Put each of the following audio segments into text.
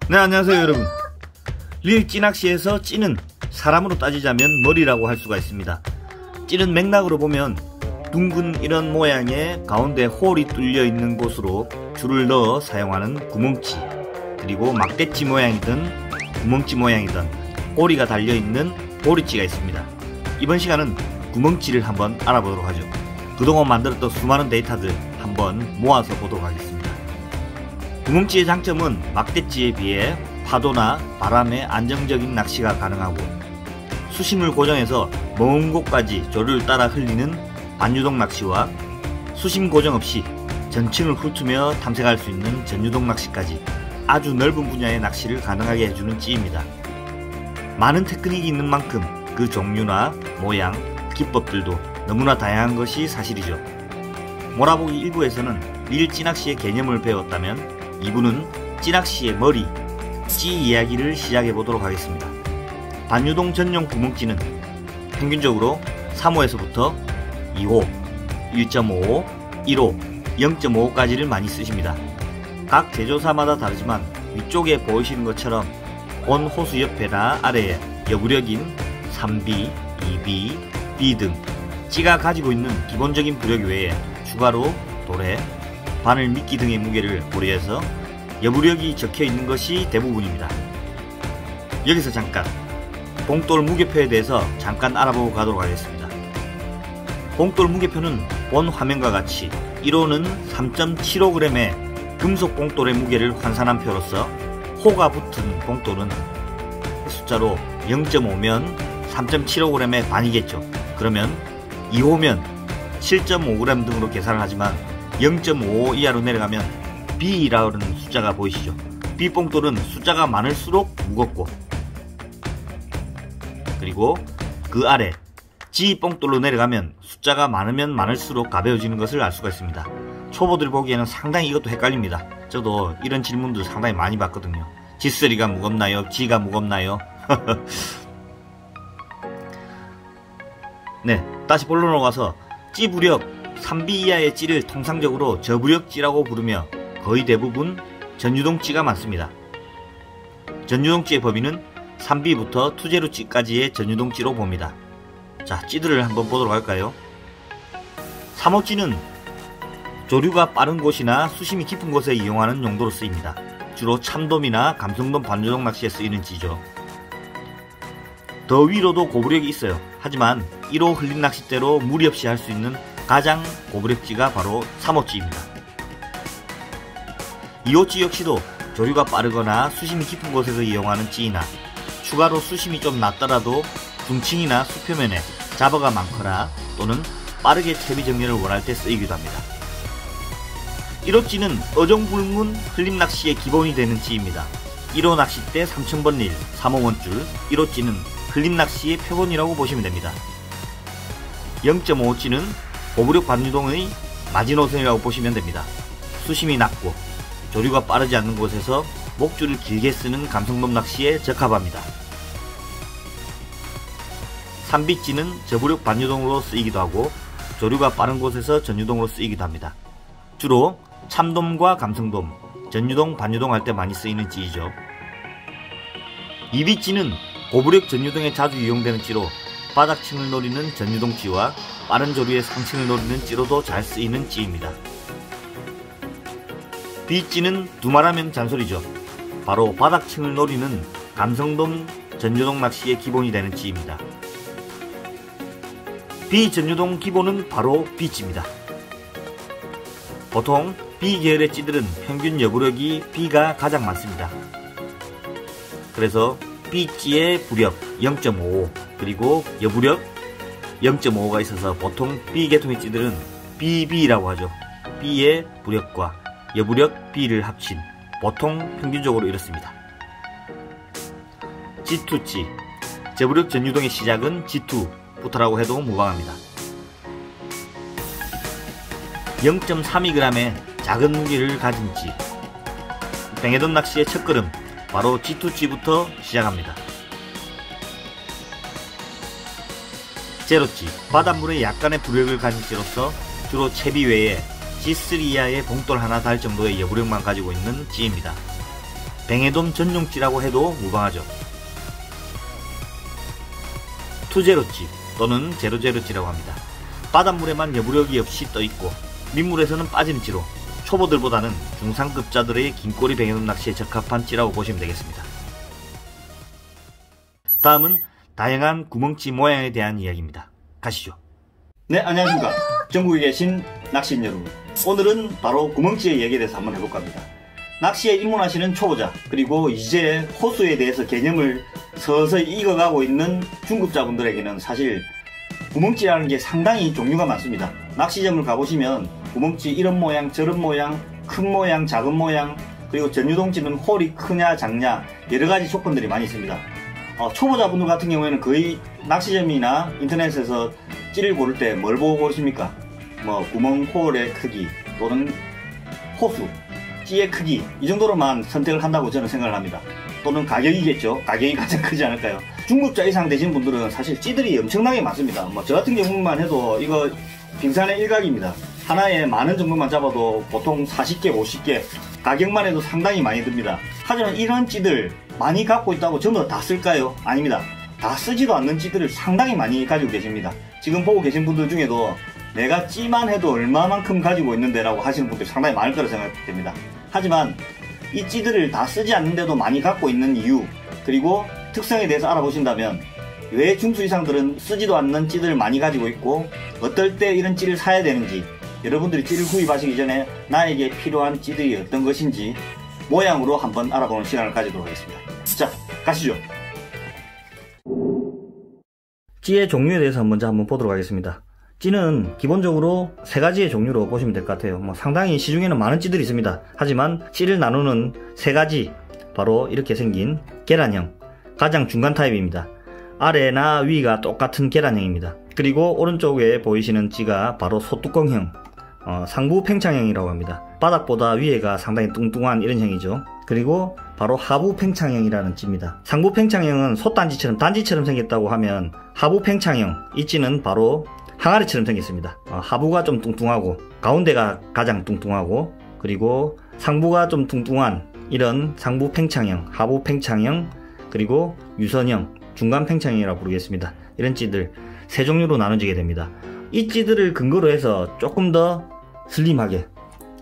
네, 안녕하세요 여러분. 리을 찌낚시에서 찌는 사람으로 따지자면 머리라고 할 수가 있습니다. 찌는 맥락으로 보면 둥근 이런 모양의 가운데 홀이 뚫려 있는 곳으로 줄을 넣어 사용하는 구멍찌, 그리고 막대찌 모양이든 구멍찌 모양이든 꼬리가 달려있는 보리찌가 있습니다. 이번 시간은 구멍찌를 한번 알아보도록 하죠. 그동안 만들었던 수많은 데이터들 한번 모아서 보도록 하겠습니다. 구멍찌의 장점은 막대찌에 비해 파도나 바람에 안정적인 낚시가 가능하고, 수심을 고정해서 먼 곳까지 조류를 따라 흘리는 반유동 낚시와 수심 고정 없이 전층을 훑으며 탐색할 수 있는 전유동 낚시까지 아주 넓은 분야의 낚시를 가능하게 해주는 찌입니다. 많은 테크닉이 있는 만큼 그 종류나 모양, 기법들도 너무나 다양한 것이 사실이죠. 몰아보기 1부에서는 리을 찌낚시의 개념을 배웠다면 2부는 찌낚시의 머리, 찌 이야기를 시작해 보도록 하겠습니다. 반유동 전용 구멍찌는 평균적으로 3호에서부터 2호, 1.5호, 1호, 0.5호까지를 많이 쓰십니다. 각 제조사마다 다르지만 위쪽에 보이시는 것처럼 본 호수 옆에나 아래에 여부력인 3B, 2B, B 등 찌가 가지고 있는 기본적인 부력 외에 추가로 도래, 바늘 미끼 등의 무게를 고려해서 여부력이 적혀 있는 것이 대부분입니다. 여기서 잠깐 봉돌 무게표에 대해서 잠깐 알아보고 가도록 하겠습니다. 봉돌 무게표는 본 화면과 같이 1호는 3.75g의 금속 봉돌의 무게를 환산한 표로서, 호가 붙은 봉돌은 숫자로 0.5면 3.75g의 반이겠죠. 그러면 2호면 7.5g 등으로 계산을 하지만 0.5 이하로 내려가면 B라는 숫자가 보이시죠? B 봉돌은 숫자가 많을수록 무겁고, 그리고 그 아래 G 봉돌로 내려가면 숫자가 많으면 많을수록 가벼워지는 것을 알 수가 있습니다. 초보들 보기에는 상당히 이것도 헷갈립니다. 저도 이런 질문들 상당히 많이 받거든요. G3가 무겁나요? G가 무겁나요? 네, 다시 본론으로 가서 찌 부력 3B 이하의 찌를 통상적으로 저부력 찌라고 부르며 거의 대부분 전유동 찌가 많습니다. 전유동 찌의 범위는 3B부터 투제루 찌까지의 전유동 찌로 봅니다. 자, 찌들을 한번 보도록 할까요? 3호 찌는 조류가 빠른 곳이나 수심이 깊은 곳에 이용하는 용도로 쓰입니다. 주로 참돔이나 감성돔 반유동 낚시에 쓰이는 찌죠. 더 위로도 고부력이 있어요. 하지만 1호 흘림 낚싯대로 무리 없이 할 수 있는 가장 고부력 찌가 바로 3호 찌입니다. 2호 찌 역시도 조류가 빠르거나 수심이 깊은 곳에서 이용하는 찌이나, 추가로 수심이 좀 낮더라도 중층이나 수표면에 잡어가 많거나 또는 빠르게 채비 정렬을 원할 때 쓰이기도 합니다. 1호 찌는 어종불문 흘림 낚시의 기본이 되는 찌입니다. 1호 낚싯대 3000번 릴, 3호 원줄, 1호 찌는 흘림 낚시의 표본이라고 보시면 됩니다. 0.5호 찌는 고부력 반유동의 마지노선이라고 보시면 됩니다. 수심이 낮고 조류가 빠르지 않는 곳에서 목줄을 길게 쓰는 감성돔 낚시에 적합합니다. 3B 찌는 저부력 반유동으로 쓰이기도 하고 조류가 빠른 곳에서 전유동으로 쓰이기도 합니다. 주로 참돔과 감성돔, 전유동, 반유동 할 때 많이 쓰이는 찌이죠. 2B 찌는 고부력 전유동에 자주 이용되는 찌로 바닥층을 노리는 전유동 찌와 빠른 조류의 상층을 노리는 찌로도 잘 쓰이는 찌입니다. B 찌는 두말하면 잔소리죠. 바로 바닥층을 노리는 감성돔 전유동 낚시의 기본이 되는 찌입니다. B 전유동 기본은 바로 B찌입니다. 보통 B 계열의 찌들은 평균 여부력이 B가 가장 많습니다. 그래서 B찌의 부력 0.55 그리고 여부력 0.55가 있어서 보통 B 계통의 찌들은 BB라고 하죠. B의 부력과 여부력 B를 합친 보통 평균적으로 이렇습니다. G2찌, 저부력 전유동의 시작은 G2부터라고 해도 무방합니다. 0.32g의 작은 무게를 가진 찌, 뱅에돔 낚시의 첫걸음 바로 G2찌부터 시작합니다. 제로찌, 바닷물에 약간의 부력을 가진 찌로서 주로 채비 외에 G3 이하의 봉돌 하나 달 정도의 여부력만 가지고 있는 찌입니다. 뱅에돔 전용찌라고 해도 무방하죠. 투제로찌 또는 제로제로찌라고 합니다. 바닷물에만 여부력이 없이 떠있고 민물에서는 빠지는 찌로 초보들보다는 중상급자들의 긴꼬리 뱅에돔 낚시에 적합한 찌라고 보시면 되겠습니다. 다음은 다양한 구멍찌 모양에 대한 이야기입니다. 가시죠. 네, 안녕하십니까. 전국에 계신 낚시인 여러분, 오늘은 바로 구멍찌의 얘기에 대해서 한번 해볼까 합니다. 낚시에 입문하시는 초보자, 그리고 이제 호수에 대해서 개념을 서서히 익어가고 있는 중급자분들에게는 사실 구멍찌라는 게 상당히 종류가 많습니다. 낚시점을 가보시면 구멍찌 이런 모양 저런 모양, 큰 모양 작은 모양, 그리고 전유동찌는 홀이 크냐 작냐 여러가지 조건들이 많이 있습니다. 초보자분들 같은 경우에는 거의 낚시점이나 인터넷에서 찌를 고를 때 뭘 보고 고르십니까? 구멍 홀의 크기 또는 호수, 찌의 크기, 이 정도로만 선택을 한다고 저는 생각을 합니다. 또는 가격이겠죠. 가격이 가장 크지 않을까요? 중급자 이상 되신 분들은 사실 찌들이 엄청나게 많습니다. 저 같은 경우만 해도 이거 빙산의 일각입니다. 하나에 만원 정도만 잡아도 보통 40개, 50개, 가격만 해도 상당히 많이 듭니다. 하지만 이런 찌들 많이 갖고 있다고 전부 다 쓸까요? 아닙니다. 다 쓰지도 않는 찌들을 상당히 많이 가지고 계십니다. 지금 보고 계신 분들 중에도 내가 찌만 해도 얼마만큼 가지고 있는데 라고 하시는 분들이 상당히 많을 거라 생각됩니다. 하지만 이 찌들을 다 쓰지 않는데도 많이 갖고 있는 이유, 그리고 특성에 대해서 알아보신다면 왜 중수 이상들은 쓰지도 않는 찌들을 많이 가지고 있고 어떨 때 이런 찌를 사야 되는지, 여러분들이 찌를 구입하시기 전에 나에게 필요한 찌들이 어떤 것인지 모양으로 한번 알아보는 시간을 가지도록 하겠습니다. 자, 가시죠. 찌의 종류에 대해서 먼저 한번 보도록 하겠습니다. 찌는 기본적으로 세 가지의 종류로 보시면 될 것 같아요. 상당히 시중에는 많은 찌들이 있습니다. 하지만 찌를 나누는 세 가지, 바로 이렇게 생긴 계란형, 가장 중간 타입입니다. 아래나 위가 똑같은 계란형입니다. 그리고 오른쪽에 보이시는 찌가 바로 소뚜껑형, 상부 팽창형이라고 합니다. 바닥보다 위에가 상당히 뚱뚱한 이런 형이죠. 그리고 바로 하부 팽창형이라는 찌입니다. 상부 팽창형은 솥단지처럼 단지처럼 생겼다고 하면, 하부 팽창형, 이 찌는 바로 항아리처럼 생겼습니다. 하부가 좀 뚱뚱하고 가운데가 가장 뚱뚱하고, 그리고 상부가 좀 뚱뚱한 이런 상부 팽창형, 하부 팽창형, 그리고 유선형, 중간 팽창형이라고 부르겠습니다. 이런 찌들 세 종류로 나눠지게 됩니다. 이 찌들을 근거로 해서 조금 더 슬림하게,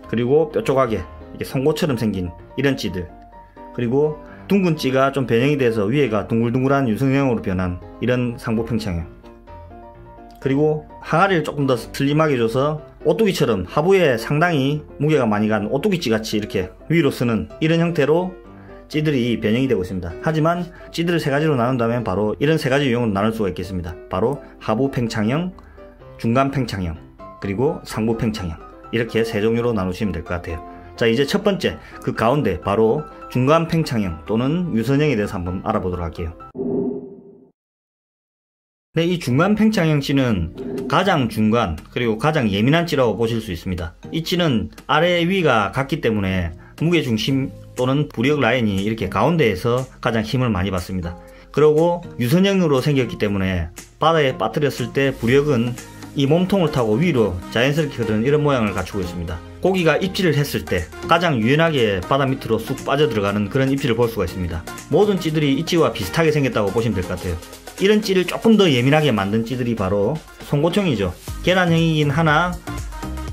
그리고 뾰족하게 이렇게 송곳처럼 생긴 이런 찌들, 그리고 둥근 찌가 좀 변형이 돼서 위에가 둥글둥글한 유선형으로 변한 이런 상부 팽창형, 그리고 항아리를 조금 더 슬림하게 줘서 오뚜기처럼 하부에 상당히 무게가 많이 간 오뚜기찌 같이 이렇게 위로 쓰는 이런 형태로 찌들이 변형이 되고 있습니다. 하지만 찌들을 세 가지로 나눈다면 바로 이런 세 가지 유형으로 나눌 수가 있겠습니다. 바로 하부 팽창형, 중간 팽창형, 그리고 상부 팽창형, 이렇게 세 종류로 나누시면 될 것 같아요. 자, 이제 첫 번째, 그 가운데 바로 중간 팽창형 또는 유선형에 대해서 한번 알아보도록 할게요. 네, 이 중간 팽창형 찌는 가장 중간, 그리고 가장 예민한 찌라고 보실 수 있습니다. 이 찌는 아래 위가 같기 때문에 무게중심 또는 부력 라인이 이렇게 가운데에서 가장 힘을 많이 받습니다. 그리고 유선형으로 생겼기 때문에 바다에 빠뜨렸을 때 부력은 이 몸통을 타고 위로 자연스럽게 흐르는 이런 모양을 갖추고 있습니다. 고기가 입질을 했을 때 가장 유연하게 바다 밑으로 쑥 빠져들어가는 그런 입질을 볼 수가 있습니다. 모든 찌들이 이 찌와 비슷하게 생겼다고 보시면 될 것 같아요. 이런 찌를 조금 더 예민하게 만든 찌들이 바로 송곳형이죠. 계란형이긴 하나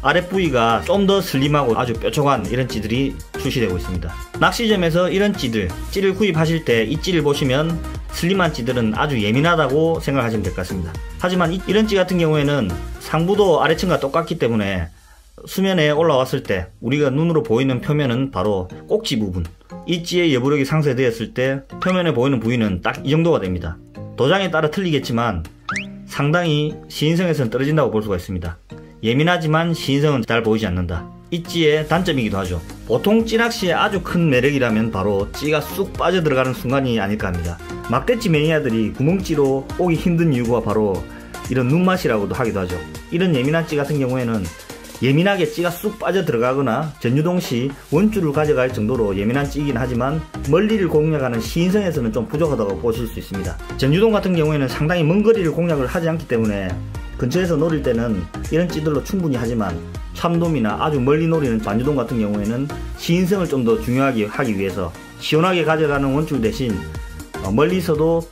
아랫부위가 좀 더 슬림하고 아주 뾰족한 이런 찌들이 출시되고 있습니다. 낚시점에서 이런 찌를 구입하실 때 이 찌를 보시면 슬림한 찌들은 아주 예민하다고 생각하시면 될 것 같습니다. 하지만 이런 찌 같은 경우에는 상부도 아래층과 똑같기 때문에 수면에 올라왔을 때 우리가 눈으로 보이는 표면은 바로 꼭지 부분, 이 찌의 여부력이 상쇄되었을 때 표면에 보이는 부위는 딱 이 정도가 됩니다. 도장에 따라 틀리겠지만 상당히 시인성에서는 떨어진다고 볼 수가 있습니다. 예민하지만 시인성은 잘 보이지 않는다. 이 찌의 단점이기도 하죠. 보통 찌낚시의 아주 큰 매력이라면 바로 찌가 쑥 빠져들어가는 순간이 아닐까 합니다. 막대찌 매니아들이 구멍찌로 오기 힘든 이유가 바로 이런 눈맛이라고도 하기도 하죠. 이런 예민한 찌 같은 경우에는 예민하게 찌가 쑥 빠져들어가거나 전유동시 원줄을 가져갈 정도로 예민한 찌이긴 하지만 멀리를 공략하는 시인성에서는 좀 부족하다고 보실 수 있습니다. 전유동 같은 경우에는 상당히 먼 거리를 공략을 하지 않기 때문에 근처에서 노릴 때는 이런 찌들로 충분히 하지만 참돔이나 아주 멀리 노리는 반유동 같은 경우에는 시인성을 좀 더 중요하게 하기 위해서 시원하게 가져가는 원줄 대신 멀리서도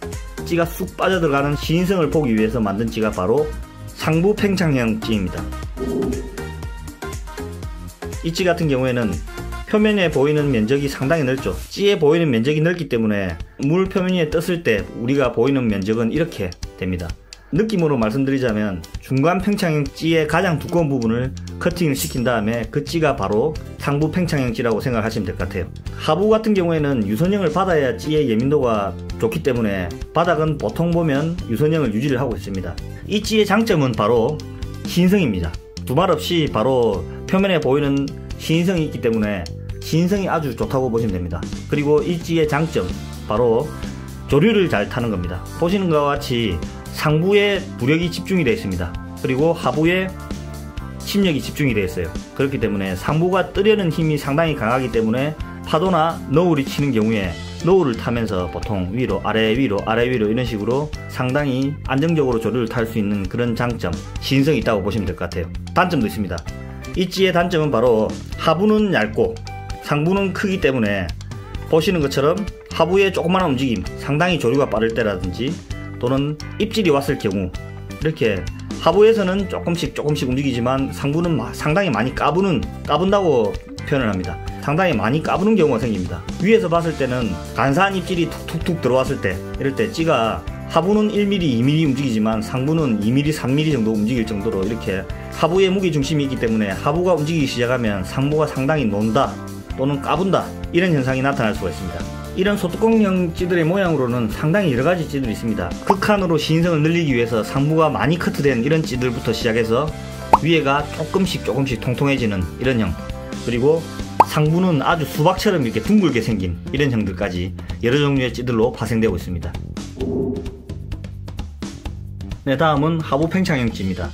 찌가 쑥 빠져들어가는 시인성을 보기 위해서 만든 찌가 바로 상부 팽창형 찌입니다. 이 찌 같은 경우에는 표면에 보이는 면적이 상당히 넓죠. 찌에 보이는 면적이 넓기 때문에 물 표면 위에 떴을 때 우리가 보이는 면적은 이렇게 됩니다. 느낌으로 말씀드리자면 중간 팽창형 찌의 가장 두꺼운 부분을 커팅을 시킨 다음에 그 찌가 바로 상부 팽창형 찌라고 생각하시면 될 것 같아요. 하부 같은 경우에는 유선형을 받아야 찌의 예민도가 좋기 때문에 바닥은 보통 보면 유선형을 유지를 하고 있습니다. 이 찌의 장점은 바로 시인성입니다. 두말 없이 바로 표면에 보이는 시인성이 있기 때문에 시인성이 아주 좋다고 보시면 됩니다. 그리고 이 찌의 장점 바로 조류를 잘 타는 겁니다. 보시는 것과 같이 상부에 부력이 집중이 되어 있습니다. 그리고 하부에 침력이 집중이 되어 있어요. 그렇기 때문에 상부가 뜨려는 힘이 상당히 강하기 때문에 파도나 너울이 치는 경우에 너울을 타면서 보통 위로 아래 위로 아래 위로 이런 식으로 상당히 안정적으로 조류를 탈 수 있는 그런 장점, 시인성이 있다고 보시면 될 것 같아요. 단점도 있습니다. 이 찌의 단점은 바로 하부는 얇고 상부는 크기 때문에 보시는 것처럼 하부의 조그마한 움직임, 상당히 조류가 빠를 때라든지 또는 입질이 왔을 경우 이렇게 하부에서는 조금씩 움직이지만 상부는 상당히 많이 까분다고 표현을 합니다. 상당히 많이 까부는 경우가 생깁니다. 위에서 봤을 때는 간사한 입질이 툭툭툭 들어왔을 때 이럴 때 찌가 하부는 1mm, 2mm 움직이지만 상부는 2mm, 3mm 정도 움직일 정도로 이렇게 하부의 무게중심이 있기 때문에 하부가 움직이기 시작하면 상부가 상당히 논다 또는 까분다 이런 현상이 나타날 수가 있습니다. 이런 소뚜껑형 찌들의 모양으로는 상당히 여러가지 찌들이 있습니다. 극한으로 시인성을 늘리기 위해서 상부가 많이 커트된 이런 찌들부터 시작해서 위에가 조금씩 통통해지는 이런 형, 그리고 상부는 아주 수박처럼 이렇게 둥글게 생긴 이런 형들까지 여러 종류의 찌들로 파생되고 있습니다. 네, 다음은 하부 팽창형 찌입니다.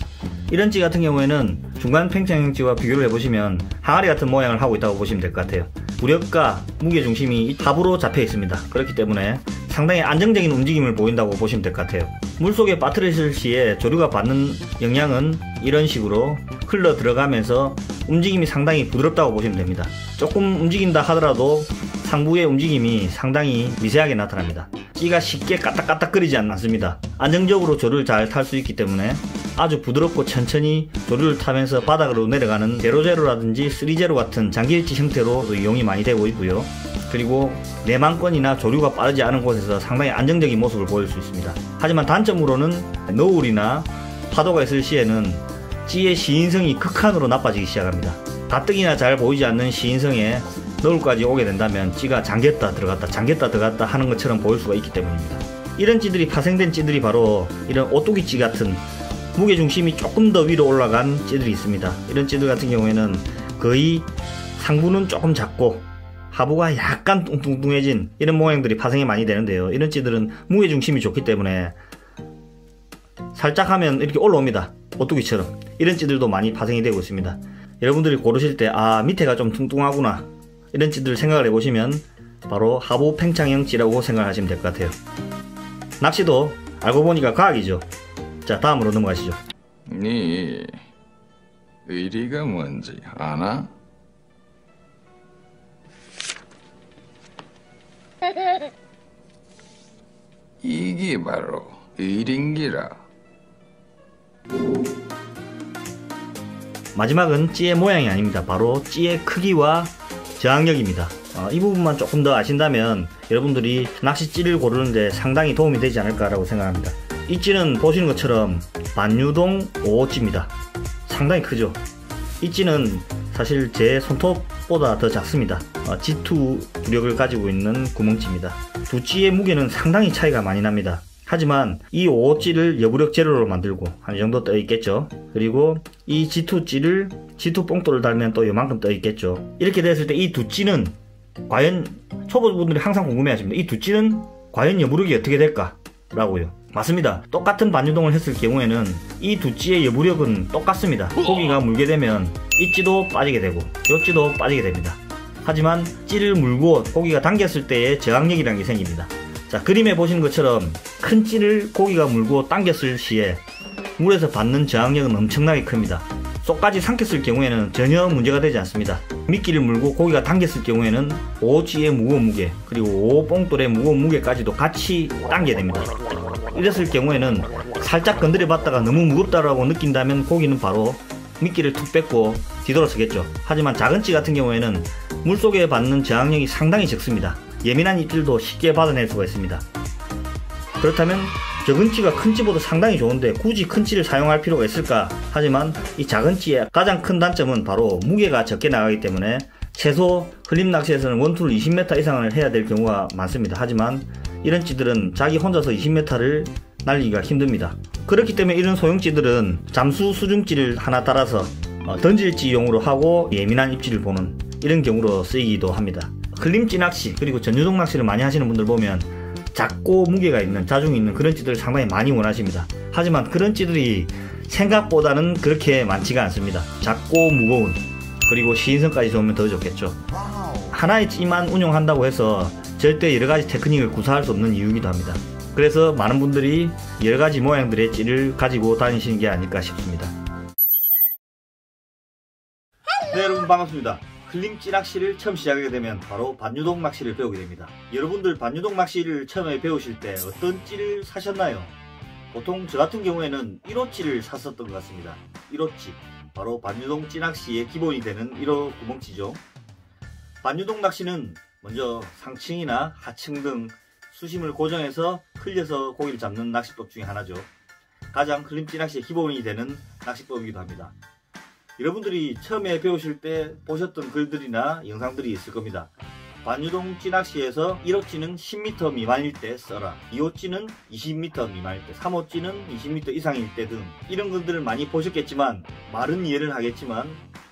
이런 찌 같은 경우에는 중간 팽창형 찌와 비교를 해보시면 항아리 같은 모양을 하고 있다고 보시면 될 것 같아요. 무력과 무게중심이 하부로 잡혀 있습니다. 그렇기 때문에 상당히 안정적인 움직임을 보인다고 보시면 될 것 같아요. 물속에 빠뜨렸을 시에 조류가 받는 영향은 이런 식으로 흘러 들어가면서 움직임이 상당히 부드럽다고 보시면 됩니다. 조금 움직인다 하더라도 상부의 움직임이 상당히 미세하게 나타납니다. 찌가 쉽게 까딱까딱거리지 않습니다. 안정적으로 조류를 잘 탈 수 있기 때문에 아주 부드럽고 천천히 조류를 타면서 바닥으로 내려가는 제로제로라든지 3제로 같은 장기일지 형태로 이용이 많이 되고 있고요. 그리고 내망권이나 조류가 빠르지 않은 곳에서 상당히 안정적인 모습을 보일 수 있습니다. 하지만 단점으로는 너울이나 파도가 있을 시에는 찌의 시인성이 극한으로 나빠지기 시작합니다. 가뜩이나 잘 보이지 않는 시인성에 너울까지 오게 된다면 찌가 잠겼다 들어갔다 하는 것처럼 보일 수가 있기 때문입니다. 이런 찌들이 파생된 찌들이 바로 이런 오뚜기 찌 같은 무게중심이 조금 더 위로 올라간 찌들이 있습니다. 이런 찌들 같은 경우에는 거의 상부는 조금 작고 하부가 약간 뚱뚱해진 이런 모양들이 파생이 많이 되는데요. 이런 찌들은 무게중심이 좋기 때문에 살짝 하면 이렇게 올라옵니다. 오뚜기처럼. 이런 찌들도 많이 파생이 되고 있습니다. 여러분들이 고르실 때 밑에가 좀 뚱뚱하구나 이런 찌들 생각을 해보시면 바로 하부 팽창형 찌라고 생각하시면 될 것 같아요. 낚시도 알고 보니까 과학이죠. 자, 다음으로 넘어가시죠. 네 의리가 뭔지 아나? 이게 바로 의린기라. 마지막은 찌의 모양이 아닙니다. 바로 찌의 크기와 저항력입니다. 이 부분만 조금 더 아신다면 여러분들이 낚시찌를 고르는데 상당히 도움이 되지 않을까라고 생각합니다. 이 찌는 보시는 것처럼 반유동 5호찌입니다. 상당히 크죠. 이 찌는 사실 제 손톱보다 더 작습니다. G2 부력을 가지고 있는 구멍찌입니다. 두 찌의 무게는 상당히 차이가 많이 납니다. 하지만 이 5호찌를 여부력 재료로 만들고 한 정도 떠 있겠죠. 그리고 이 G2찌를 G2 뽕돌을 달면 또 요만큼 떠 있겠죠. 이렇게 됐을 때 이 두 찌는 과연 초보분들이 항상 궁금해 하십니다. 이 두 찌는 과연 여부력이 어떻게 될까? 라고요. 맞습니다. 똑같은 반유동을 했을 경우에는 이 두 찌의 여부력은 똑같습니다. 고기가 물게 되면 이 찌도 빠지게 되고 이 찌도 빠지게 됩니다. 하지만 찌를 물고 고기가 당겼을 때의 저항력이라는 게 생깁니다. 자, 그림에 보시는 것처럼 큰 찌를 고기가 물고 당겼을 시에 물에서 받는 저항력은 엄청나게 큽니다. 쏙까지 삼켰을 경우에는 전혀 문제가 되지 않습니다. 미끼를 물고 고기가 당겼을 경우에는 오지의 무거운 무게 그리고 오뽕돌의 무거운 무게까지도 같이 당겨야 됩니다. 이랬을 경우에는 살짝 건드려 봤다가 너무 무겁다라고 느낀다면 고기는 바로 미끼를 툭 뺏고 뒤돌아서겠죠. 하지만 작은 찌 같은 경우에는 물속에 받는 저항력이 상당히 적습니다. 예민한 입질도 쉽게 받아낼 수가 있습니다. 그렇다면 적은 찌가 큰 찌보다 상당히 좋은데 굳이 큰 찌를 사용할 필요가 있을까? 하지만 이 작은 찌의 가장 큰 단점은 바로 무게가 적게 나가기 때문에 최소 흘림 낚시에서는 원투를 20m 이상을 해야 될 경우가 많습니다. 하지만 이런 찌들은 자기 혼자서 20m를 날리기가 힘듭니다. 그렇기 때문에 이런 소형 찌들은 잠수 수중찌를 하나 달아서 던질 찌용으로 하고 예민한 입질을 보는 이런 경우로 쓰이기도 합니다. 흘림찌 낚시 그리고 전유동 낚시를 많이 하시는 분들 보면 작고 무게가 있는 자중이 있는 그런 찌들을 상당히 많이 원하십니다. 하지만 그런 찌들이 생각보다는 그렇게 많지가 않습니다. 작고 무거운 그리고 시인성까지 좋으면 더 좋겠죠. 하나의 찌만 운용한다고 해서 절대 여러가지 테크닉을 구사할 수 없는 이유이기도 합니다. 그래서 많은 분들이 여러가지 모양들의 찌를 가지고 다니시는 게 아닐까 싶습니다. 네, 여러분 반갑습니다. 흘림찌 낚시를 처음 시작하게 되면 바로 반유동 낚시를 배우게 됩니다. 여러분들 반유동 낚시를 처음에 배우실 때 어떤 찌를 사셨나요? 보통 저 같은 경우에는 1호찌를 샀었던 것 같습니다. 1호찌, 바로 반유동 찌 낚시의 기본이 되는 1호 구멍찌죠. 반유동 낚시는 먼저 상층이나 하층 등 수심을 고정해서 흘려서 고기를 잡는 낚시법 중에 하나죠. 가장 흘림찌 낚시의 기본이 되는 낚시법이기도 합니다. 여러분들이 처음에 배우실 때 보셨던 글들이나 영상들이 있을 겁니다. 반유동 찌낚시에서 1호찌는 10m 미만일 때 써라, 2호찌는 20m 미만일 때, 3호찌는 20m 이상일 때 등 이런 글들을 많이 보셨겠지만 말은 이해를 하겠지만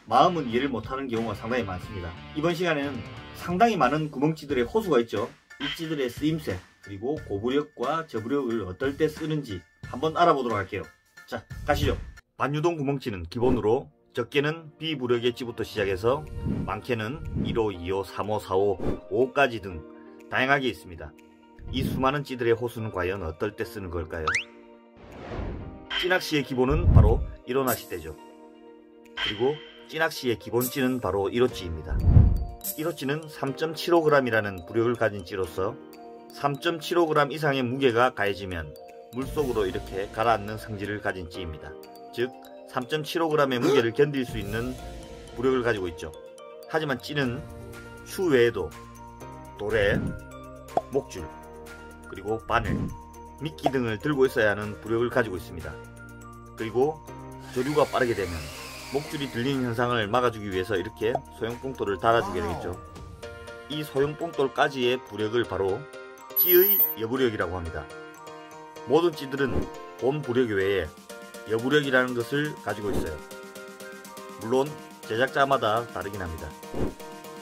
마음은 이해를 못하는 경우가 상당히 많습니다. 이번 시간에는 상당히 많은 구멍찌들의 호수가 있죠. 이 찌들의 쓰임새 그리고 고부력과 저부력을 어떨 때 쓰는지 한번 알아보도록 할게요. 자, 가시죠. 반유동 구멍찌는 기본으로 적게는 B부력의 찌부터 시작해서 많게는 1호, 2호, 3호, 4호, 5호까지 등 다양하게 있습니다. 이 수많은 찌들의 호수는 과연 어떨 때 쓰는 걸까요? 찌낚시의 기본은 바로 1호 낚싯대죠. 그리고 찌낚시의 기본찌는 바로 1호찌입니다. 1호찌는 3.75g이라는 부력을 가진 찌로서 3.75g 이상의 무게가 가해지면 물속으로 이렇게 가라앉는 성질을 가진 찌입니다. 즉 3.75g의 무게를 견딜 수 있는 부력을 가지고 있죠. 하지만 찌는 추 외에도 도래, 목줄, 그리고 바늘, 미끼 등을 들고 있어야 하는 부력을 가지고 있습니다. 그리고 조류가 빠르게 되면 목줄이 들리는 현상을 막아주기 위해서 이렇게 소형 뽕돌을 달아주게 되겠죠. 이 소형 뽕돌까지의 부력을 바로 찌의 여부력이라고 합니다. 모든 찌들은 본 부력 외에 여부력이라는 것을 가지고 있어요. 물론 제작자마다 다르긴 합니다.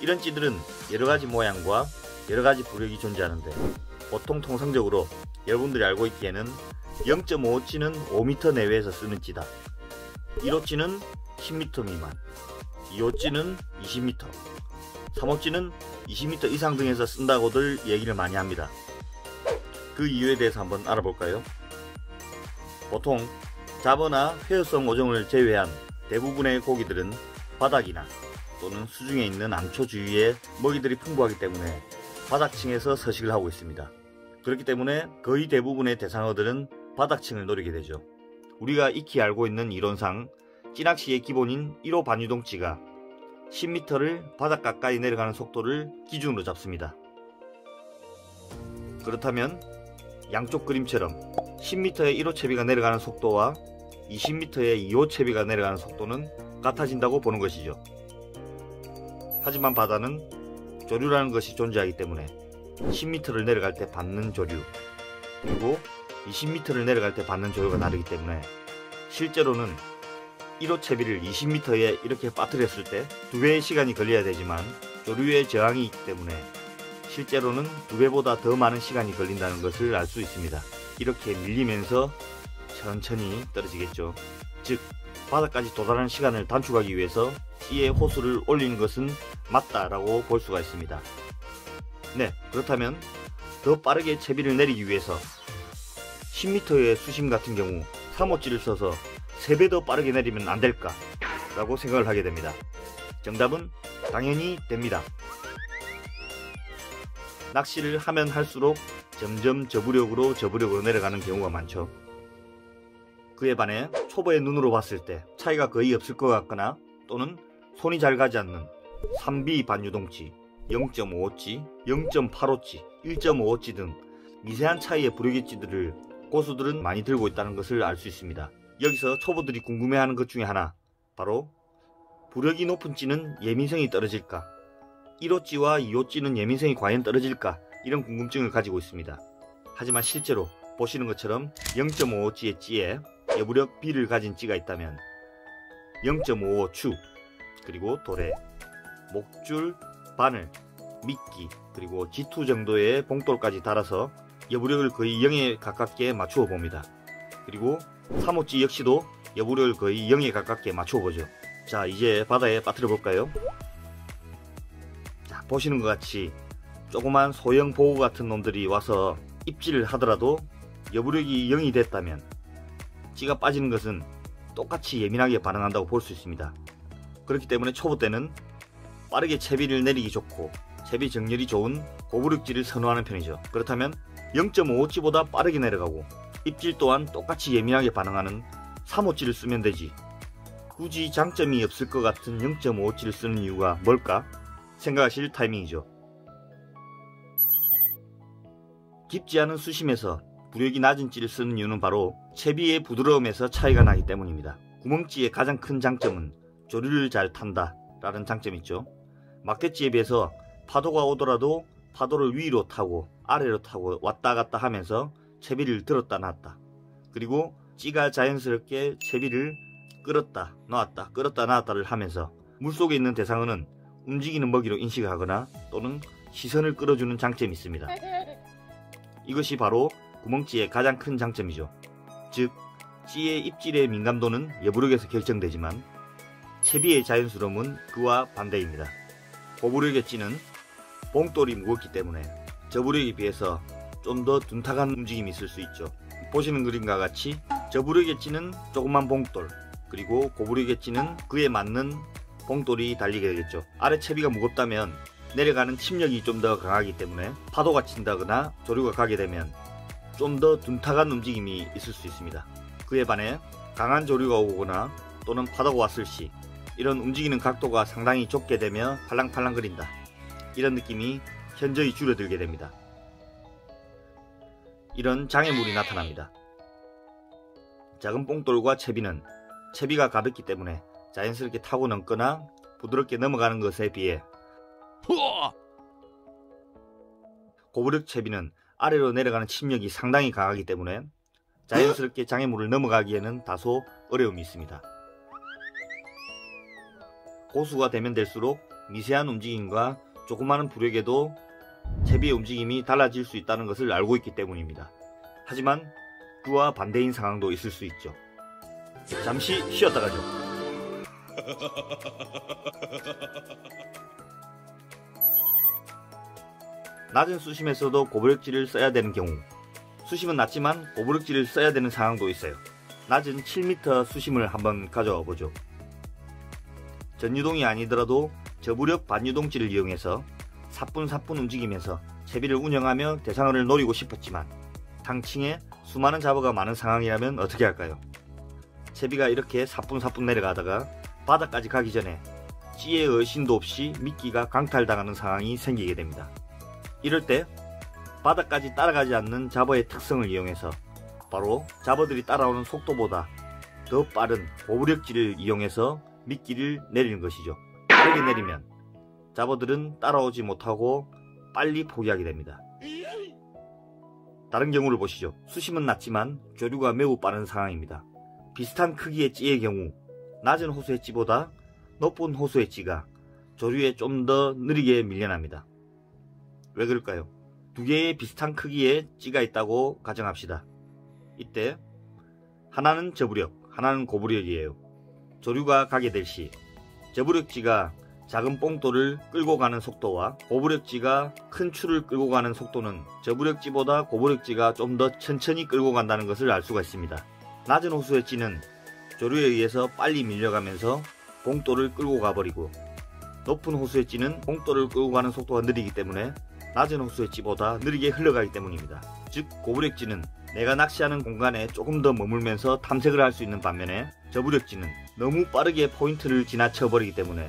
이런 찌들은 여러가지 모양과 여러가지 부력이 존재하는데 보통 통상적으로 여러분들이 알고 있기에는 0.5찌는 5m 내외에서 쓰는 찌다, 1호찌는 10m 미만, 2호찌는 20m, 3호찌는 20m 이상 등에서 쓴다고들 얘기를 많이 합니다. 그 이유에 대해서 한번 알아볼까요? 보통 잡어나 회어성 어종을 제외한 대부분의 고기들은 바닥이나 또는 수중에 있는 암초 주위에 먹이들이 풍부하기 때문에 바닥층에서 서식을 하고 있습니다. 그렇기 때문에 거의 대부분의 대상어들은 바닥층을 노리게 되죠. 우리가 익히 알고 있는 이론상 찌낚시의 기본인 1호 반유동찌가 10m를 바닥 가까이 내려가는 속도를 기준으로 잡습니다. 그렇다면 양쪽 그림처럼 10m의 1호 채비가 내려가는 속도와 20m의 2호 채비가 내려가는 속도는 같아진다고 보는 것이죠. 하지만 바다는 조류라는 것이 존재하기 때문에 10m를 내려갈 때 받는 조류 그리고 20m를 내려갈 때 받는 조류가 다르기 때문에 실제로는 1호 채비를 20m에 이렇게 빠뜨렸을 때 2배의 시간이 걸려야 되지만 조류의 저항이 있기 때문에 실제로는 2배보다 더 많은 시간이 걸린다는 것을 알 수 있습니다. 이렇게 밀리면서 천천히 떨어지겠죠. 즉 바닥까지 도달하는 시간을 단축하기 위해서 찌의 호수를 올리는 것은 맞다라고 볼 수가 있습니다. 네, 그렇다면 더 빠르게 채비를 내리기 위해서 10m의 수심 같은 경우 3호찌를 써서 3배 더 빠르게 내리면 안될까 라고 생각을 하게 됩니다. 정답은 당연히 됩니다. 낚시를 하면 할수록 점점 저부력으로 내려가는 경우가 많죠. 그에 반해 초보의 눈으로 봤을 때 차이가 거의 없을 것 같거나 또는 손이 잘 가지 않는 3B 반유동치, 0.5호치, 0.8호치, 1.5호치 등 미세한 차이의 부력엣지들을 고수들은 많이 들고 있다는 것을 알 수 있습니다. 여기서 초보들이 궁금해하는 것 중에 하나, 바로 부력이 높은 찌는 예민성이 떨어질까? 1호찌와 2호찌는 예민성이 과연 떨어질까? 이런 궁금증을 가지고 있습니다. 하지만 실제로 보시는 것처럼 0.5호찌의 찌에 여부력 B를 가진 찌가 있다면 0.55 추, 그리고 도래, 목줄, 바늘, 미끼, 그리고 G2 정도의 봉돌까지 달아서 여부력을 거의 0에 가깝게 맞추어 봅니다. 그리고 3호찌 역시도 여부력을 거의 0에 가깝게 맞추어 보죠. 자, 이제 바다에 빠뜨려 볼까요? 자, 보시는 것 같이 조그만 소형 보고 같은 놈들이 와서 입질을 하더라도 여부력이 0이 됐다면 찌가 빠지는 것은 똑같이 예민하게 반응한다고 볼 수 있습니다. 그렇기 때문에 초보 때는 빠르게 채비를 내리기 좋고 채비 정렬이 좋은 고부력찌를 선호하는 편이죠. 그렇다면 0.5호찌보다 빠르게 내려가고 입질 또한 똑같이 예민하게 반응하는 3호찌를 쓰면 되지, 굳이 장점이 없을 것 같은 0.5호찌를 쓰는 이유가 뭘까 생각하실 타이밍이죠. 깊지 않은 수심에서 부력이 낮은 찌를 쓰는 이유는 바로 채비의 부드러움에서 차이가 나기 때문입니다. 구멍찌의 가장 큰 장점은 조류를 잘 탄다 라는 장점이 있죠. 막대찌에 비해서 파도가 오더라도 파도를 위로 타고 아래로 타고 왔다 갔다 하면서 채비를 들었다 놨다, 그리고 찌가 자연스럽게 채비를 끌었다 놨다 끌었다 놨다를 하면서 물속에 있는 대상어는 움직이는 먹이로 인식하거나 또는 시선을 끌어주는 장점이 있습니다. 이것이 바로 구멍찌의 가장 큰 장점이죠. 즉, 찌의 입질의 민감도는 여부력에서 결정되지만 채비의 자연스러움은 그와 반대입니다. 고부력의 찌는 봉돌이 무겁기 때문에 저부력에 비해서 좀 더 둔탁한 움직임이 있을 수 있죠. 보시는 그림과 같이 저부력의 찌는 조그만 봉돌, 그리고 고부력의 찌는 그에 맞는 봉돌이 달리게 되겠죠. 아래 채비가 무겁다면 내려가는 침력이 좀 더 강하기 때문에 파도가 친다거나 조류가 가게 되면 좀 더 둔탁한 움직임이 있을 수 있습니다. 그에 반해 강한 조류가 오거나 또는 파도가 왔을 시 이런 움직이는 각도가 상당히 좁게 되며 팔랑팔랑거린다, 이런 느낌이 현저히 줄어들게 됩니다. 이런 장애물이 나타납니다. 작은 봉돌과 채비는 채비가 가볍기 때문에 자연스럽게 타고 넘거나 부드럽게 넘어가는 것에 비해 고부력 채비는 아래로 내려가는 침력이 상당히 강하기 때문에 자연스럽게 장애물을 넘어가기에는 다소 어려움이 있습니다. 고수가 되면 될수록 미세한 움직임과 조그마한 부력에도 채비의 움직임이 달라질 수 있다는 것을 알고 있기 때문입니다. 하지만 그와 반대인 상황도 있을 수 있죠. 잠시 쉬었다 가죠. 낮은 수심에서도 고부력질을 써야 되는 경우, 수심은 낮지만 고부력질을 써야 되는 상황도 있어요. 낮은 7m 수심을 한번 가져와 보죠. 전유동이 아니더라도 저부력 반유동치를 이용해서 사뿐사뿐 움직이면서 채비를 운영하며 대상어를 노리고 싶었지만 상층에 수많은 잡어가 많은 상황이라면 어떻게 할까요? 채비가 이렇게 사뿐사뿐 내려가다가 바닥까지 가기 전에 찌의 의심도 없이 미끼가 강탈당하는 상황이 생기게 됩니다. 이럴 때 바닥까지 따라가지 않는 잡어의 특성을 이용해서 바로 잡어들이 따라오는 속도보다 더 빠른 고부력질을 이용해서 미끼를 내리는 것이죠. 빠르게 내리면 잡어들은 따라오지 못하고 빨리 포기하게 됩니다. 다른 경우를 보시죠. 수심은 낮지만 조류가 매우 빠른 상황입니다. 비슷한 크기의 찌의 경우 낮은 호수의 찌보다 높은 호수의 찌가 조류에 좀 더 느리게 밀려납니다. 왜 그럴까요? 두 개의 비슷한 크기의 찌가 있다고 가정합시다. 이때 하나는 저부력, 하나는 고부력이에요. 조류가 가게 될 시 저부력찌가 작은 봉돌을 끌고 가는 속도와 고부력찌가 큰 추를 끌고 가는 속도는 저부력찌보다 고부력찌가 좀 더 천천히 끌고 간다는 것을 알 수가 있습니다. 낮은 호수의 찌는 조류에 의해서 빨리 밀려가면서 봉돌을 끌고 가버리고 높은 호수의 찌는 봉돌을 끌고 가는 속도가 느리기 때문에 낮은 호수의 찌보다 느리게 흘러가기 때문입니다. 즉 고부력찌는 내가 낚시하는 공간에 조금 더 머물면서 탐색을 할 수 있는 반면에 저부력찌는 너무 빠르게 포인트를 지나쳐 버리기 때문에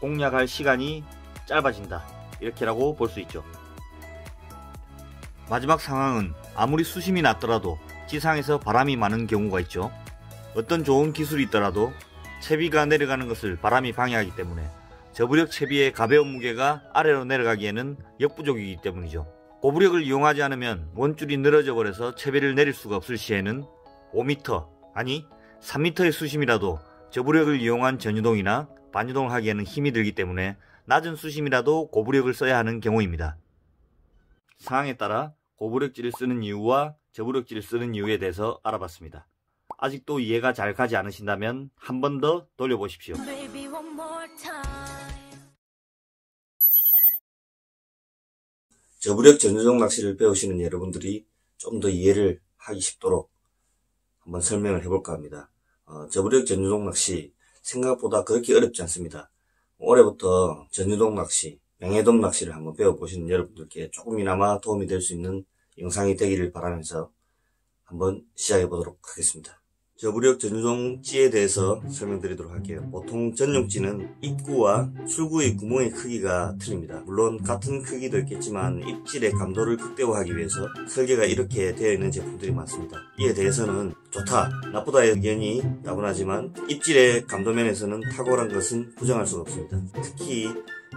공략할 시간이 짧아진다, 이렇게라고 볼 수 있죠. 마지막 상황은 아무리 수심이 낮더라도 지상에서 바람이 많은 경우가 있죠. 어떤 좋은 기술이 있더라도 채비가 내려가는 것을 바람이 방해하기 때문에 저부력 채비의 가벼운 무게가 아래로 내려가기에는 역부족이기 때문이죠. 고부력을 이용하지 않으면 원줄이 늘어져 버려서 채비를 내릴 수가 없을 시에는 5m 아니 3m의 수심이라도 저부력을 이용한 전유동이나 반유동을 하기에는 힘이 들기 때문에 낮은 수심이라도 고부력을 써야 하는 경우입니다. 상황에 따라 고부력질을 쓰는 이유와 저부력질을 쓰는 이유에 대해서 알아봤습니다. 아직도 이해가 잘 가지 않으신다면 한 번 더 돌려보십시오. 저부력 전유동 낚시를 배우시는 여러분들이 좀 더 이해를 하기 쉽도록 한번 설명을 해볼까 합니다. 저부력 전유동 낚시 생각보다 그렇게 어렵지 않습니다. 올해부터 전유동 낚시, 맹해돔 낚시를 한번 배워보시는 여러분들께 조금이나마 도움이 될 수 있는 영상이 되기를 바라면서 한번 시작해보도록 하겠습니다. 저부력 전유동 찌에 대해서 설명드리도록 할게요. 보통 전용찌는 입구와 출구의 구멍의 크기가 틀립니다. 물론 같은 크기도 있겠지만 입질의 감도를 극대화하기 위해서 설계가 이렇게 되어 있는 제품들이 많습니다. 이에 대해서는 좋다, 나쁘다 의견이 나분하지만 입질의 감도면에서는 탁월한 것은 부정할 수가 없습니다. 특히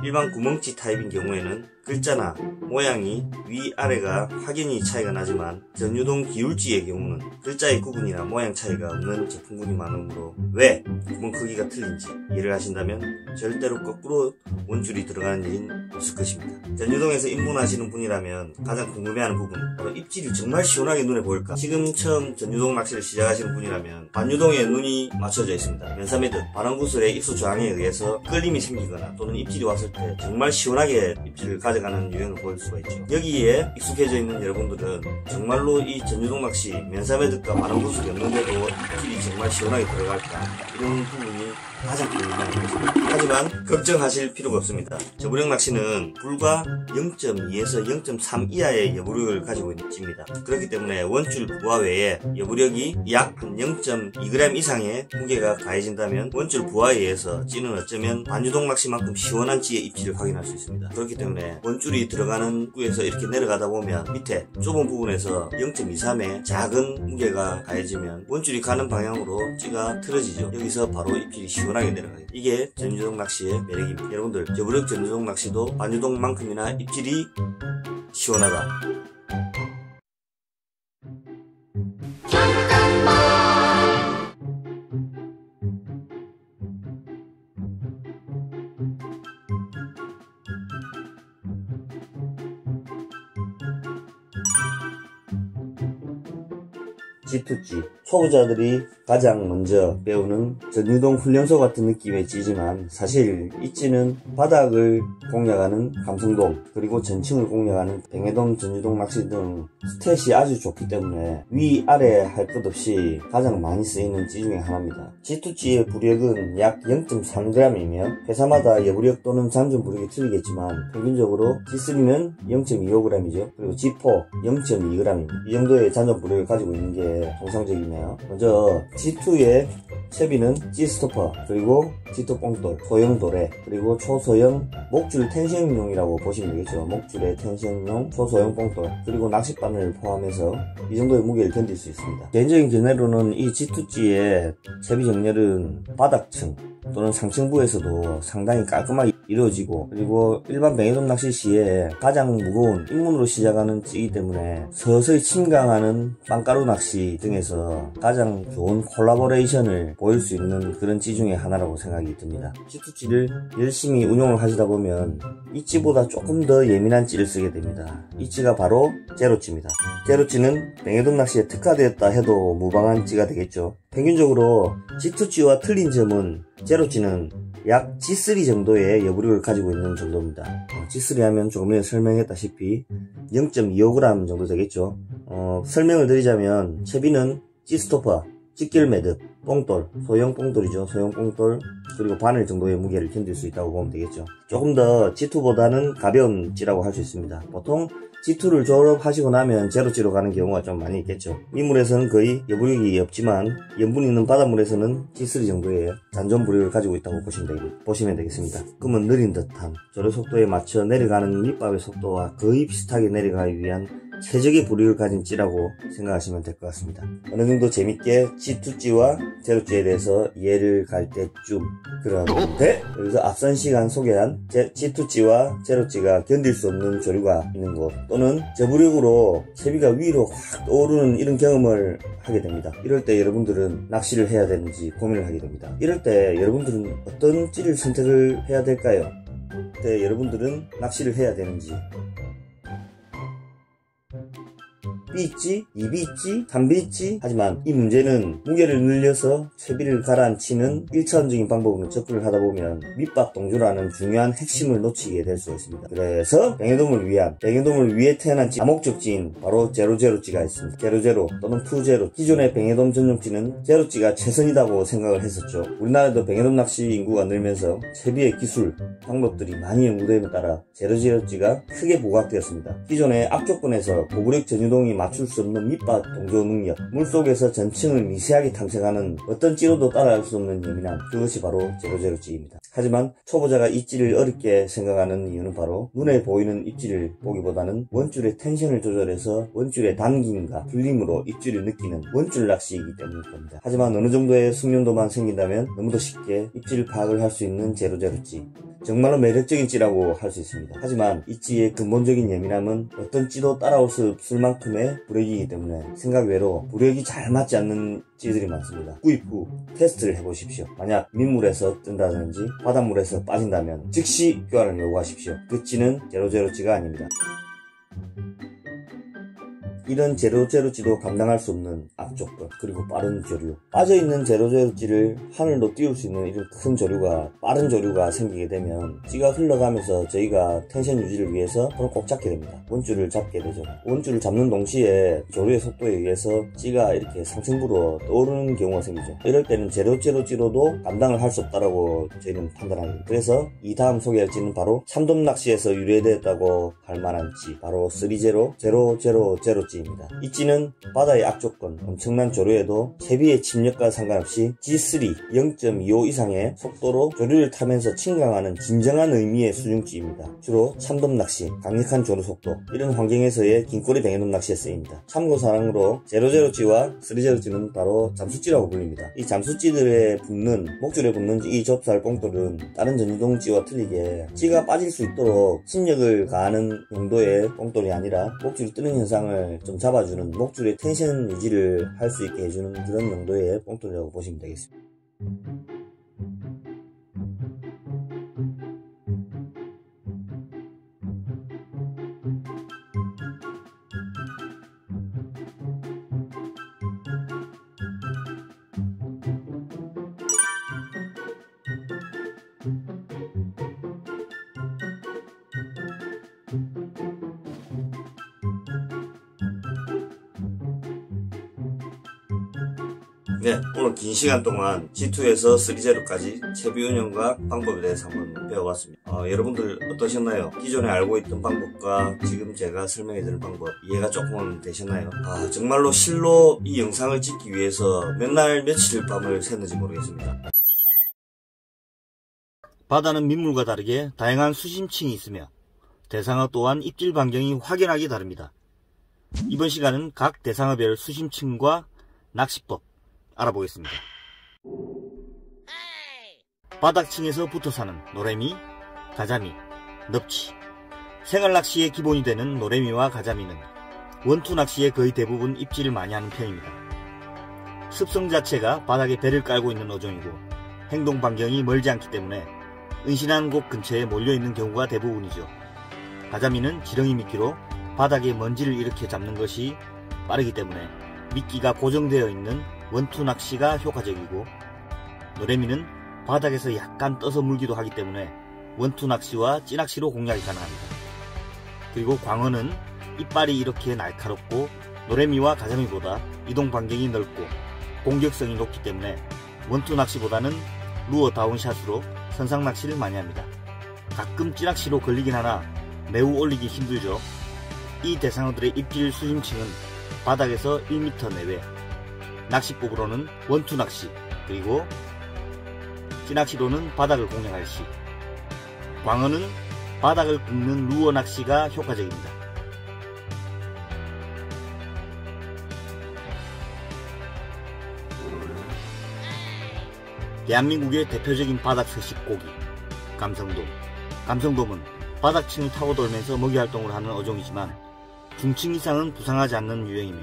일반 구멍찌 타입인 경우에는 글자나 모양이 위아래가 확연히 차이가 나지만 전유동 기울찌의 경우는 글자의 구분이나 모양 차이가 없는 제품군이 많으므로 왜 구멍 크기가 틀린지 이해를 하신다면 절대로 거꾸로 원줄이 들어가는 일은 없을 것입니다. 전유동에서 입문하시는 분이라면 가장 궁금해하는 부분, 바로 입질이 정말 시원하게 눈에 보일까? 지금 처음 전유동 낚시를 시작하시는 분이라면 반유동에 눈이 맞춰져 있습니다. 면사매듭, 반환구슬의 입수 저항에 의해서 끌림이 생기거나 또는 입질이 왔을 때 정말 시원하게 입질을 가져가는 유형을 보일 수가 있죠. 여기에 익숙해져 있는 여러분들은 정말로 이 전유동 낚시 면사매듭과 반환구슬이 없는데도 입질이 정말 시원하게 들어갈까? 이런 부분이 가장 궁금한 것입니다. 하지만 걱정하실 필요가 없습니다. 저부력 낚시는 불과 0.2에서 0.3 이하의 여부력을 가지고 있는 찌입니다. 그렇기 때문에 원줄 부하 외에 여부력이 약 0.2g 이상의 무게가 가해진다면 원줄 부하에 의해서 찌는 어쩌면 반유동 낚시만큼 시원한 찌의 입질을 확인할 수 있습니다. 그렇기 때문에 원줄이 들어가는 구에서 이렇게 내려가다 보면 밑에 좁은 부분에서 0.23의 작은 무게가 가해지면 원줄이 가는 방향으로 찌가 틀어지죠. 여기서 바로 입질이 시원하게 내려가요. 이게 전유동 낚시의 매력입니다. 여러분들, 저부력 전유동 낚시도 반유동만큼이나 입질이 시원하다. G2G, 초보자들이 가장 먼저 배우는 전유동 훈련소 같은 느낌의 찌지만 사실 이 찌는 바닥을 공략하는 감성돔 그리고 전층을 공략하는 뱅해돔, 전유동 낚시 등 스탯이 아주 좋기 때문에 위아래 할 것 없이 가장 많이 쓰이는 찌 중에 하나입니다. G2G의 부력은 약 0.3g이며 회사마다 여부력 또는 잠금 부력이 틀리겠지만 평균적으로 G3는 0.25g이죠. 그리고 G4 0.2g입니다. 이 정도의 잠금 부력을 가지고 있는 게 정상적이네요. 먼저 G2의 채비는 G스토퍼, 그리고 G2 뽕돌, 소형 도래, 그리고 초소형 목줄 텐션용이라고 보시면 되겠죠. 목줄의 텐션용 초소형 뽕돌, 그리고 낚싯바늘 포함해서 이 정도의 무게를 견딜 수 있습니다. 개인적인 견해로는 이 G2G의 채비 정렬은 바닥층 또는 상층부에서도 상당히 깔끔하게 이루어지고, 그리고 일반 뱅해돔 낚시 시에 가장 무거운 입문으로 시작하는 찌이기 때문에 서서히 침강하는 빵가루 낚시 등에서 가장 좋은 콜라보레이션을 보일 수 있는 그런 찌 중에 하나라고 생각이 듭니다. G2G를 열심히 운용을 하시다 보면 이 찌보다 조금 더 예민한 찌를 쓰게 됩니다. 이 찌가 바로 제로찌입니다. 제로찌는 뱅해돔 낚시에 특화되었다 해도 무방한 찌가 되겠죠. 평균적으로 G2G와 틀린 점은 제로찌는 약 G3 정도의 여부력을 가지고 있는 정도입니다. G3 하면 조금 전에 설명했다시피 0.25g 정도 되겠죠. 설명을 드리자면 채비는 G스토퍼, 찌길 매듭, 뽕돌, 소형 뽕돌이죠. 소형 뽕돌, 그리고 바늘 정도의 무게를 견딜 수 있다고 보면 되겠죠. 조금 더 G2보다는 가벼운 찌라고 할 수 있습니다. 보통 G2를 졸업하시고 나면 제로찌로 가는 경우가 좀 많이 있겠죠. 민물에서는 거의 여부력이 없지만 염분 있는 바닷물에서는 G3 정도의 잔존 부력을 가지고 있다고 보시면 되겠습니다. 그러면 느린 듯한 조류 속도에 맞춰 내려가는 밑밥의 속도와 거의 비슷하게 내려가기 위한 최적의 부력을 가진 찌라고 생각하시면 될 것 같습니다. 어느 정도 재밌게 G2찌와 제로찌에 대해서 이해를 갈 때쯤 그런데 여기서 앞선 시간 소개한 G2찌와 제로찌가 견딜 수 없는 조류가 있는 곳, 또는 저부력으로 채비가 위로 확 오르는 이런 경험을 하게 됩니다. 이럴 때 여러분들은 낚시를 해야 되는지 고민을 하게 됩니다. 이럴 때 여러분들은 어떤 찌를 선택을 해야 될까요? 그때 여러분들은 낚시를 해야 되는지, B찌, 2B찌, 3B찌. 하지만 이 문제는 무게를 늘려서 채비를 가라앉히는 1차원적인 방법으로 접근을 하다 보면 밑밥 동조라는 중요한 핵심을 놓치게 될 수 있습니다. 그래서 뱅에돔을 위해 태어난 찌, 다목적찌인 바로 제로제로찌가 있습니다. 제로제로 또는 투제로. 기존의 뱅에돔 전용찌는 제로찌가 최선이라고 생각을 했었죠. 우리나라도 뱅에돔 낚시 인구가 늘면서 채비의 기술, 방법들이 많이 연구됨에 따라 제로제로찌가 크게 부각되었습니다. 기존의 악조건에서 고부력 전유동이 맞출 수 없는 밑밥 동조 능력, 물속에서 전층을 미세하게 탐색하는 어떤 찌로도 따라갈 수 없는 예민함, 그것이 바로 제로제로찌입니다. 하지만 초보자가 이 찌를 어렵게 생각하는 이유는 바로 눈에 보이는 입질을 보기보다는 원줄의 텐션을 조절해서 원줄의 당김과 풀림으로 입질을 느끼는 원줄 낚시이기 때문일 겁니다. 하지만 어느 정도의 숙련도만 생긴다면 너무도 쉽게 입질 파악을 할 수 있는 제로제로찌, 정말로 매력적인 찌라고 할 수 있습니다. 하지만 이 찌의 근본적인 예민함은 어떤 찌도 따라올 수 없을 만큼의 부력이기 때문에 생각 외로 부력이 잘 맞지 않는 찌들이 많습니다. 구입 후 테스트를 해보십시오. 만약 민물에서 뜬다든지 바닷물에서 빠진다면 즉시 교환을 요구하십시오. 그 찌는 제로제로찌가 아닙니다. 이런 제로제로찌도 감당할 수 없는 악조건, 그리고 빠른 조류, 빠져있는 제로제로찌를 하늘로 띄울 수 있는 이런 큰 조류가, 빠른 조류가 생기게 되면 찌가 흘러가면서 저희가 텐션 유지를 위해서 손을 꼭 잡게 됩니다. 원줄을 잡게 되죠. 원줄을 잡는 동시에 조류의 속도에 의해서 찌가 이렇게 상층부로 떠오르는 경우가 생기죠. 이럴 때는 제로제로찌로도 감당을 할 수 없다라고 저희는 판단합니다. 그래서 이 다음 소개할 찌는 바로 참돔 낚시에서 유래되었다고 할 만한 찌, 바로 3제로 제로제로제로찌. 이 찌는 바다의 악조건, 엄청난 조류에도 채비의 침략과 상관없이 G3 0.25 이상의 속도로 조류를 타면서 침강하는 진정한 의미의 수중찌입니다. 주로 참돔 낚시, 강력한 조류 속도, 이런 환경에서의 긴꼬리 뱅에돔 낚시에 쓰입니다. 참고사항으로 제로제로찌와 3제로찌는 바로 잠수찌라고 불립니다. 이 잠수찌들의 목줄에 붙는 이 좁쌀 뽕돌은 다른 전유동찌와 틀리게 찌가 빠질 수 있도록 침력을 가하는 용도의 뽕돌이 아니라 목줄이 뜨는 현상을 좀 잡아주는, 목줄의 텐션 유지를 할 수 있게 해주는 그런 용도의 뽕돌이라고 보시면 되겠습니다. 네, 오늘 긴 시간 동안 G2에서 3제로까지 채비 운영과 방법에 대해서 한번 배워봤습니다. 여러분들 어떠셨나요? 기존에 알고 있던 방법과 지금 제가 설명해드릴 방법 이해가 조금은 되셨나요? 정말로 실로 이 영상을 찍기 위해서 몇 날 며칠 밤을 샜는지 모르겠습니다. 바다는 민물과 다르게 다양한 수심층이 있으며 대상어 또한 입질 반경이 확연하게 다릅니다. 이번 시간은 각 대상어별 수심층과 낚시법 알아보겠습니다. 바닥층에서 붙어 사는 노래미, 가자미, 넙치. 생활낚시의 기본이 되는 노래미와 가자미는 원투 낚시의 거의 대부분 입질을 많이 하는 편입니다. 습성 자체가 바닥에 배를 깔고 있는 어종이고 행동 반경이 멀지 않기 때문에 은신한 곳 근처에 몰려있는 경우가 대부분이죠. 가자미는 지렁이 미끼로 바닥에 먼지를 일으켜 잡는 것이 빠르기 때문에 미끼가 고정되어 있는 원투 낚시가 효과적이고, 노래미는 바닥에서 약간 떠서 물기도 하기 때문에 원투 낚시와 찌낚시로 공략이 가능합니다. 그리고 광어는 이빨이 이렇게 날카롭고 노래미와 가자미보다 이동 반경이 넓고 공격성이 높기 때문에 원투 낚시보다는 루어 다운샷으로 선상 낚시를 많이 합니다. 가끔 찌낚시로 걸리긴 하나 매우 올리기 힘들죠. 이 대상어들의 입질 수심층은 바닥에서 1m 내외, 낚시법으로는 원투 낚시, 그리고 찌낚시로는 바닥을 공략할 시, 광어는 바닥을 긁는 루어 낚시가 효과적입니다. 대한민국의 대표적인 바닥 서식고기 감성돔. 감성돔은 바닥층을 타고 돌면서 먹이 활동을 하는 어종이지만 중층 이상은 부상하지 않는 유형이며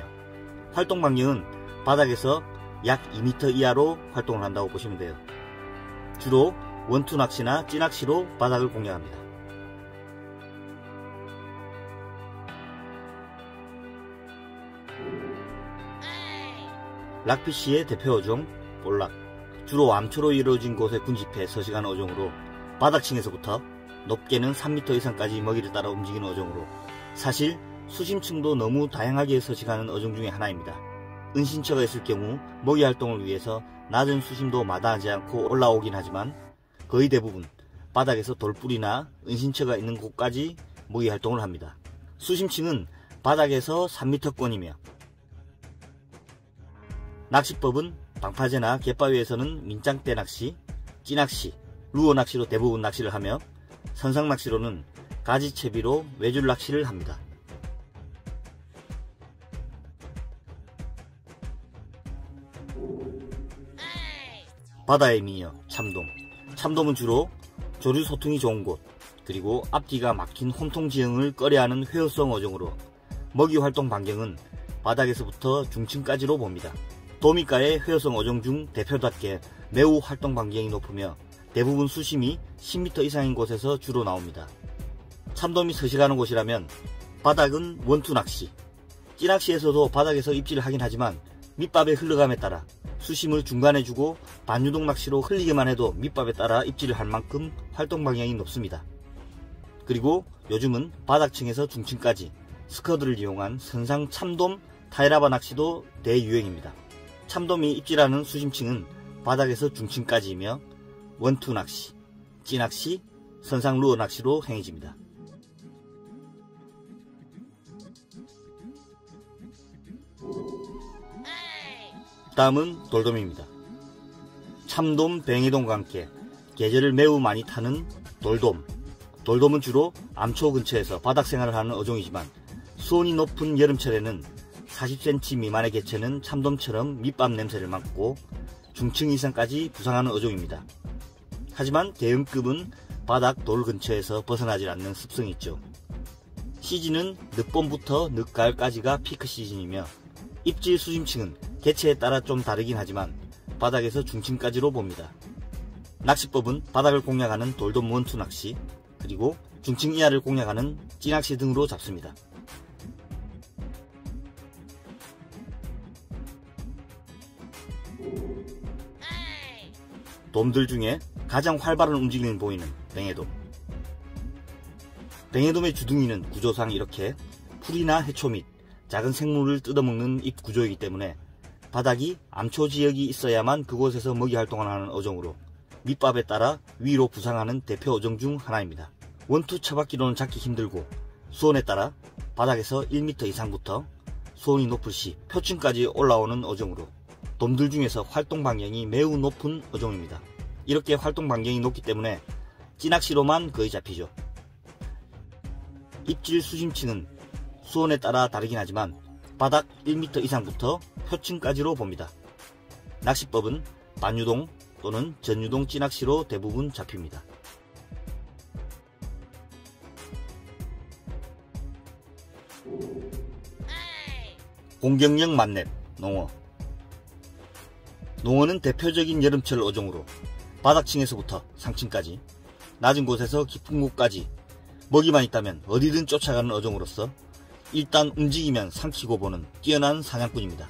활동 반경은 바닥에서 약 2m 이하로 활동을 한다고 보시면 돼요. 주로 원투 낚시나 찌낚시로 바닥을 공략합니다. 락피쉬의 대표 어종 볼락. 주로 암초로 이루어진 곳에 군집해 서식하는 어종으로 바닥층에서부터 높게는 3m 이상까지 먹이를 따라 움직이는 어종으로 사실 수심층도 너무 다양하게 서식하는 어종 중에 하나입니다. 은신처가 있을 경우 먹이 활동을 위해서 낮은 수심도 마다하지 않고 올라오긴 하지만 거의 대부분 바닥에서 돌뿌리나 은신처가 있는 곳까지 먹이 활동을 합니다. 수심층은 바닥에서 3m권이며 낚시법은 방파제나 갯바위에서는 민짱대 낚시, 찌낚시, 루어 낚시로 대부분 낚시를 하며 선상 낚시로는 가지채비로 외줄 낚시를 합니다. 바다의 미녀 참돔. 참돔은 주로 조류 소통이 좋은 곳, 그리고 앞뒤가 막힌 혼통 지형을 꺼려하는 회어성 어종으로 먹이 활동 반경은 바닥에서부터 중층까지로 봅니다. 도미가의 회어성 어종 중 대표답게 매우 활동 반경이 높으며 대부분 수심이 10m 이상인 곳에서 주로 나옵니다. 참돔이 서식하는 곳이라면 바닥은 원투 낚시, 찌낚시에서도 바닥에서 입질을 하긴 하지만 밑밥의 흘러감에 따라 수심을 중간에 주고 반유동 낚시로 흘리기만 해도 밑밥에 따라 입질을 할 만큼 활동 방향이 높습니다. 그리고 요즘은 바닥층에서 중층까지 스커드를 이용한 선상 참돔 타이라바 낚시도 대유행입니다. 참돔이 입질하는 수심층은 바닥에서 중층까지이며 원투 낚시, 찌낚시, 선상 루어 낚시로 행해집니다. 다음은 돌돔입니다. 참돔, 뱅에돔과 함께 계절을 매우 많이 타는 돌돔. 돌돔은 주로 암초 근처에서 바닥 생활을 하는 어종이지만 수온이 높은 여름철에는 40cm 미만의 개체는 참돔처럼 밑밥 냄새를 맡고 중층 이상까지 부상하는 어종입니다. 하지만 대형급은 바닥 돌 근처에서 벗어나질 않는 습성이 있죠. 시즌은 늦봄부터 늦가을까지가 피크 시즌이며 입질 수심층은 개체에 따라 좀 다르긴 하지만 바닥에서 중층까지로 봅니다. 낚시법은 바닥을 공략하는 돌돔 원투 낚시, 그리고 중층 이하를 공략하는 찌낚시 등으로 잡습니다. 돔들 중에 가장 활발한 움직임을 보이는 뱅에돔. 뱅에돔의 주둥이는 구조상 이렇게 풀이나 해초 및 작은 생물을 뜯어먹는 입 구조이기 때문에 바닥이 암초 지역이 있어야만 그곳에서 먹이 활동을 하는 어종으로 밑밥에 따라 위로 부상하는 대표 어종 중 하나입니다. 원투 쳐박기로는 잡기 힘들고 수온에 따라 바닥에서 1m 이상부터 수온이 높을 시 표층까지 올라오는 어종으로 돔들 중에서 활동 반경이 매우 높은 어종입니다. 이렇게 활동 반경이 높기 때문에 찌낚시로만 거의 잡히죠. 입질 수심층은 수온에 따라 다르긴 하지만 바닥 1m 이상부터 표층까지로 봅니다. 낚시법은 반유동 또는 전유동 찌낚시로 대부분 잡힙니다. 공격력 만렙 농어. 농어는 대표적인 여름철 어종으로 바닥층에서부터 상층까지 낮은 곳에서 깊은 곳까지 먹이만 있다면 어디든 쫓아가는 어종으로서 일단 움직이면 삼키고 보는 뛰어난 사냥꾼입니다.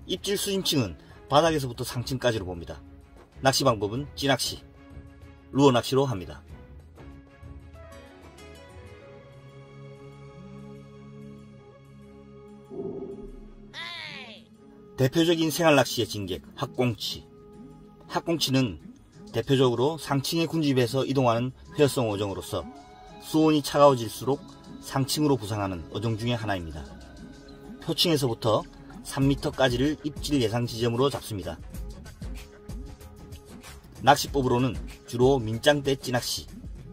입질 수심층은 바닥에서부터 상층까지로 봅니다. 낚시 방법은 찌낚시, 루어 낚시로 합니다. 대표적인 생활낚시의 진객, 학꽁치. 학꽁치는 대표적으로 상층에 군집해서 이동하는 회어성 어종으로서 수온이 차가워질수록 상층으로 부상하는 어종 중의 하나입니다. 표층에서부터 3m까지를 입질 예상 지점으로 잡습니다. 낚시법으로는 주로 민짱대 찌낚시,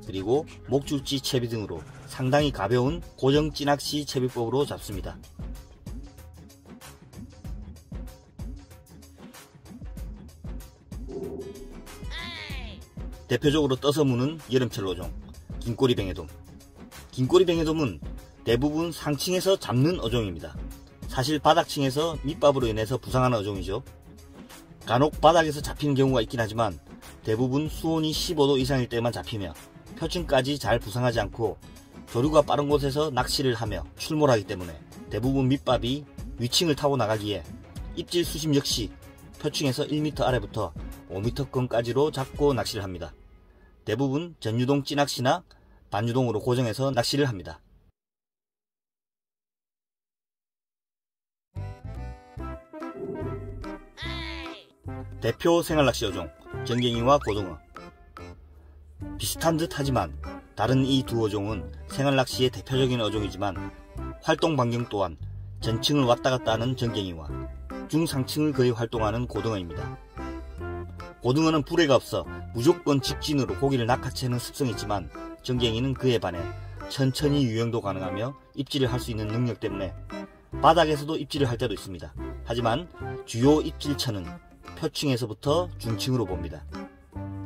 그리고 목줄지 채비 등으로 상당히 가벼운 고정 찌낚시 채비법으로 잡습니다. 대표적으로 떠서 무는 여름철 어종, 긴꼬리뱅에돔. 긴꼬리뱅에돔은 대부분 상층에서 잡는 어종입니다. 사실 바닥층에서 밑밥으로 인해서 부상하는 어종이죠. 간혹 바닥에서 잡히는 경우가 있긴 하지만 대부분 수온이 15도 이상일 때만 잡히며 표층까지 잘 부상하지 않고 조류가 빠른 곳에서 낚시를 하며 출몰하기 때문에 대부분 밑밥이 위층을 타고 나가기에 입질 수심 역시 표층에서 1m 아래부터 5m권까지로 잡고 낚시를 합니다. 대부분 전유동 찌낚시나 반유동으로 고정해서 낚시를 합니다. 대표 생활낚시 어종, 전갱이와 고등어. 비슷한 듯 하지만 다른 이 두 어종은 생활낚시의 대표적인 어종이지만 활동 반경 또한 전층을 왔다갔다 하는 전갱이와 중상층을 거의 활동하는 고등어입니다. 고등어는 부레가 없어 무조건 직진으로 고기를 낚아채는 습성이 있지만 전갱이는 그에 반해 천천히 유영도 가능하며 입질을 할 수 있는 능력 때문에 바닥에서도 입질을 할 때도 있습니다. 하지만 주요 입질처는 표층에서부터 중층으로 봅니다.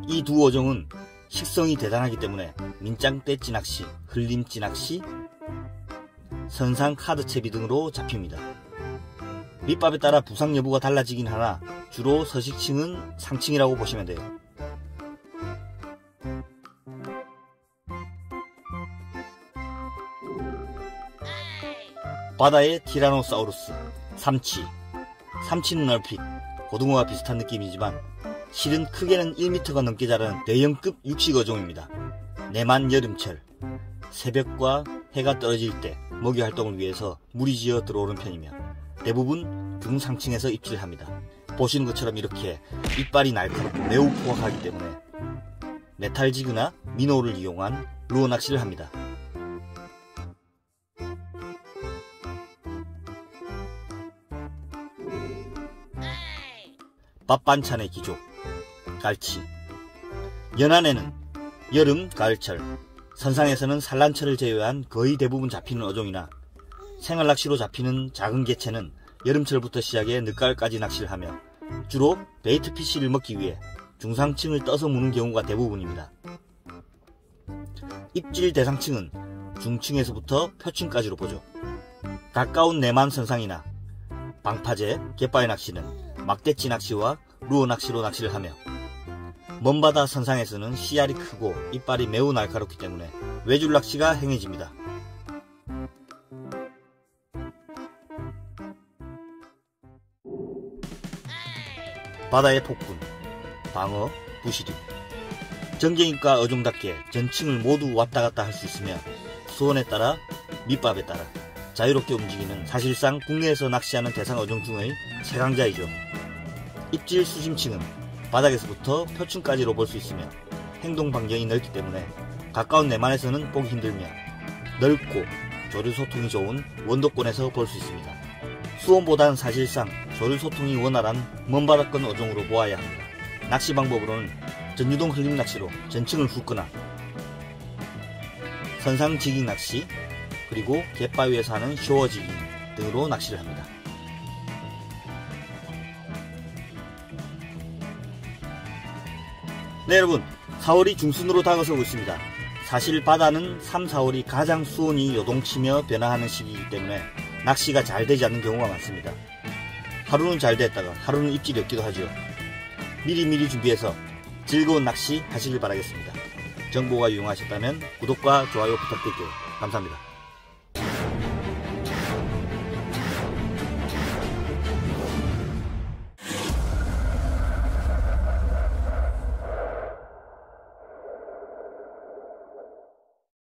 이 두 어종은 식성이 대단하기 때문에 민짱대 찌낚시, 흘림 찌낚시, 선상 카드채비 등으로 잡힙니다. 밑밥에 따라 부상 여부가 달라지긴 하나 주로 서식층은 상층이라고 보시면 돼요. 바다의 티라노사우루스, 삼치. 삼치는 얼핏 고등어와 비슷한 느낌이지만 실은 크게는 1m가 넘게 자라는 대형급 육식 어종입니다. 내만 여름철, 새벽과 해가 떨어질 때 먹이 활동을 위해서 무리지어 들어오는 편이며 대부분 중상층에서 입질을 합니다. 보시는 것처럼 이렇게 이빨이 날카롭고 매우 포악하기 때문에 메탈지그나 미노를 이용한 루어 낚시를 합니다. 밥반찬의 기조, 갈치. 연안에는 여름, 가을철, 선상에서는 산란철을 제외한 거의 대부분 잡히는 어종이나 생활낚시로 잡히는 작은 개체는 여름철부터 시작해 늦가을까지 낚시를 하며 주로 베이트피쉬를 먹기 위해 중상층을 떠서 무는 경우가 대부분입니다. 입질 대상층은 중층에서부터 표층까지로 보죠. 가까운 내만 선상이나 방파제, 갯바위 낚시는 막대치 낚시와 루어 낚시로 낚시를 하며 먼바다 선상에서는 씨알이 크고 이빨이 매우 날카롭기 때문에 외줄 낚시가 행해집니다. 바다의 폭군, 방어, 부시리. 전갱이과 어종답게 전층을 모두 왔다갔다 할 수 있으며 수온에 따라 밑밥에 따라 자유롭게 움직이는 사실상 국내에서 낚시하는 대상 어종 중의 최강자이죠. 입질 수심층은 바닥에서부터 표층까지로 볼 수 있으며 행동 반경이 넓기 때문에 가까운 내만에서는 보기 힘들며 넓고 조류 소통이 좋은 원도권에서 볼 수 있습니다. 수온보다는 사실상 조류 소통이 원활한 먼바닥권 어종으로 보아야 합니다. 낚시 방법으로는 전유동 흘림 낚시로 전층을 훑거나 선상 지깅 낚시, 그리고 갯바위에서 하는 쇼어 지깅 등으로 낚시를 합니다. 네, 여러분, 4월이 중순으로 다가서고 있습니다. 사실 바다는 3, 4월이 가장 수온이 요동치며 변화하는 시기이기 때문에 낚시가 잘 되지 않는 경우가 많습니다. 하루는 잘 됐다가 하루는 입질이 없기도 하죠. 미리미리 준비해서 즐거운 낚시 하시길 바라겠습니다. 정보가 유용하셨다면 구독과 좋아요 부탁드릴게요. 감사합니다.